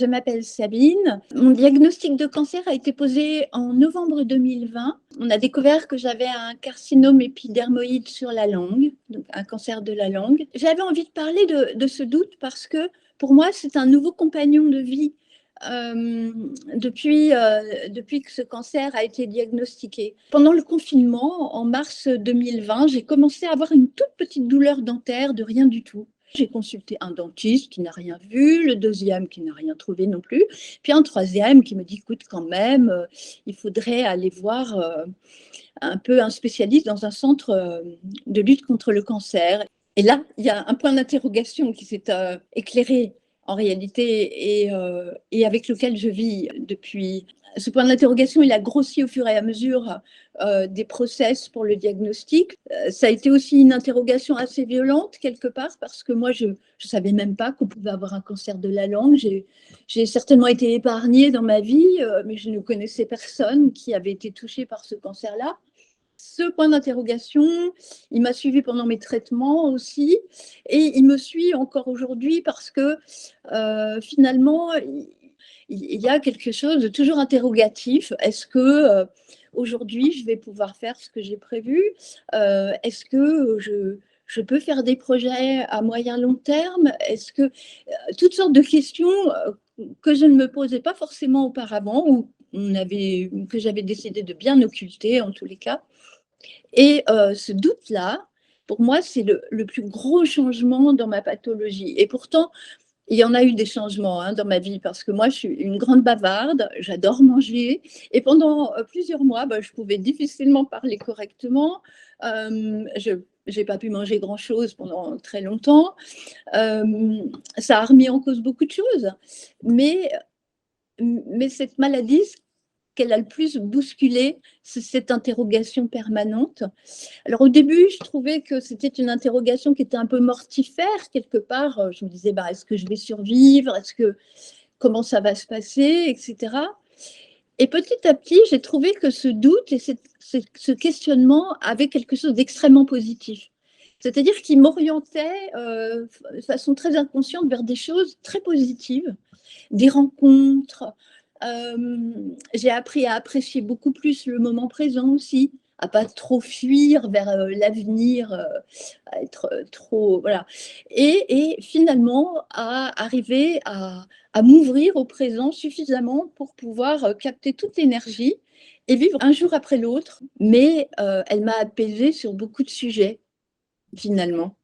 Je m'appelle Sabine. Mon diagnostic de cancer a été posé en novembre 2020. On a découvert que j'avais un carcinome épidermoïde sur la langue, donc un cancer de la langue. J'avais envie de parler de ce doute parce que pour moi, c'est un nouveau compagnon de vie depuis que ce cancer a été diagnostiqué. Pendant le confinement, en mars 2020, j'ai commencé à avoir une toute petite douleur dentaire de rien du tout. J'ai consulté un dentiste qui n'a rien vu, le deuxième qui n'a rien trouvé non plus, puis un troisième qui me dit, écoute, quand même, il faudrait aller voir un peu un spécialiste dans un centre de lutte contre le cancer. Et là, il y a un point d'interrogation qui s'est éclairé en réalité et avec lequel je vis depuis. Ce point d'interrogation, il a grossi au fur et à mesure des process pour le diagnostic. Ça a été aussi une interrogation assez violente quelque part parce que moi, je ne savais même pas qu'on pouvait avoir un cancer de la langue. J'ai certainement été épargnée dans ma vie, mais je ne connaissais personne qui avait été touché par ce cancer-là. Ce point d'interrogation, il m'a suivi pendant mes traitements aussi, et il me suit encore aujourd'hui parce que finalement, il y a quelque chose de toujours interrogatif. Est-ce que aujourd'hui, je vais pouvoir faire ce que j'ai prévu? Est-ce que je peux faire des projets à moyen long terme? Est-ce que toutes sortes de questions que je ne me posais pas forcément auparavant ou que j'avais décidé de bien occulter en tous les cas. Et ce doute-là, pour moi, c'est le plus gros changement dans ma pathologie. Et pourtant, il y en a eu des changements dans ma vie parce que moi, je suis une grande bavarde, j'adore manger. Et pendant plusieurs mois, je pouvais difficilement parler correctement. Je n'ai pas pu manger grand-chose pendant très longtemps. Ça a remis en cause beaucoup de choses. Mais cette maladie, ce qu'elle a le plus bousculé, c'est cette interrogation permanente. Alors au début, je trouvais que c'était une interrogation qui était un peu mortifère quelque part. Je me disais, est-ce que je vais survivre? Comment ça va se passer, etc. Et petit à petit, j'ai trouvé que ce doute et ce questionnement avait quelque chose d'extrêmement positif. C'est-à-dire qu'il m'orientait de façon très inconsciente vers des choses très positives, des rencontres. J'ai appris à apprécier beaucoup plus le moment présent aussi, à pas trop fuir vers l'avenir, à être trop voilà. Et finalement à arriver à m'ouvrir au présent suffisamment pour pouvoir capter toute l'énergie et vivre un jour après l'autre. Mais elle m'a apaisée sur beaucoup de sujets finalement.